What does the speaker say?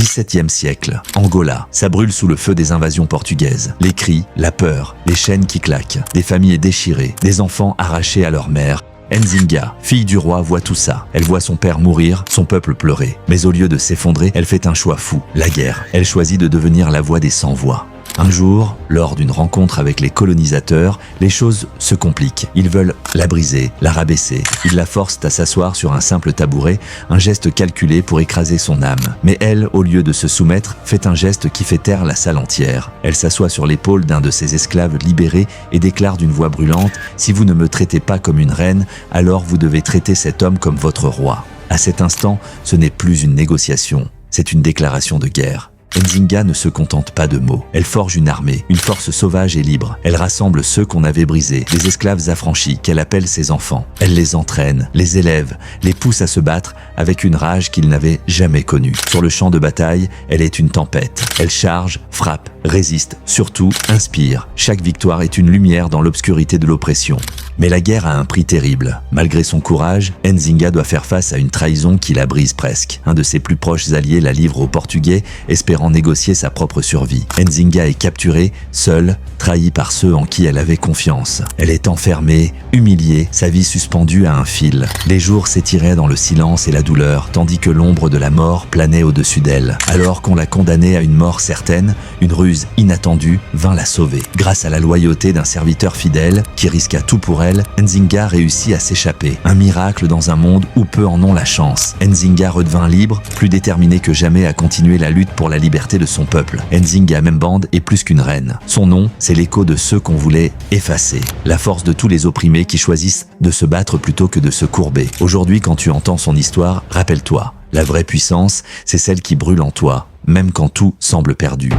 XVIIe siècle, Angola, ça brûle sous le feu des invasions portugaises. Les cris, la peur, les chaînes qui claquent, des familles déchirées, des enfants arrachés à leur mère. Nzinga, fille du roi, voit tout ça. Elle voit son père mourir, son peuple pleurer. Mais au lieu de s'effondrer, elle fait un choix fou, la guerre. Elle choisit de devenir la voix des sans-voix. Un jour, lors d'une rencontre avec les colonisateurs, les choses se compliquent. Ils veulent la briser, la rabaisser. Ils la forcent à s'asseoir sur un simple tabouret, un geste calculé pour écraser son âme. Mais elle, au lieu de se soumettre, fait un geste qui fait taire la salle entière. Elle s'assoit sur l'épaule d'un de ses esclaves libérés et déclare d'une voix brûlante « Si vous ne me traitez pas comme une reine, alors vous devez traiter cet homme comme votre roi. » À cet instant, ce n'est plus une négociation, c'est une déclaration de guerre. Nzinga ne se contente pas de mots. Elle forge une armée, une force sauvage et libre. Elle rassemble ceux qu'on avait brisés, des esclaves affranchis qu'elle appelle ses enfants. Elle les entraîne, les élève, les pousse à se battre avec une rage qu'ils n'avaient jamais connue. Sur le champ de bataille, elle est une tempête. Elle charge, frappe, résiste, surtout inspire. Chaque victoire est une lumière dans l'obscurité de l'oppression. Mais la guerre a un prix terrible. Malgré son courage, Nzinga doit faire face à une trahison qui la brise presque. Un de ses plus proches alliés la livre aux Portugais, espérant négocier sa propre survie. Nzinga est capturée, seule, trahie par ceux en qui elle avait confiance. Elle est enfermée, humiliée, sa vie suspendue à un fil. Les jours s'étiraient dans le silence et la douleur, tandis que l'ombre de la mort planait au-dessus d'elle. Alors qu'on la condamnait à une mort certaine, une ruse inattendue vint la sauver. Grâce à la loyauté d'un serviteur fidèle qui risqua tout pour elle, Nzinga réussit à s'échapper. Un miracle dans un monde où peu en ont la chance. Nzinga redevint libre, plus déterminée que jamais à continuer la lutte pour la liberté de son peuple. Nzinga Membande est plus qu'une reine. Son nom, c'est l'écho de ceux qu'on voulait effacer. La force de tous les opprimés qui choisissent de se battre plutôt que de se courber. Aujourd'hui, quand tu entends son histoire, rappelle-toi, la vraie puissance, c'est celle qui brûle en toi, même quand tout semble perdu.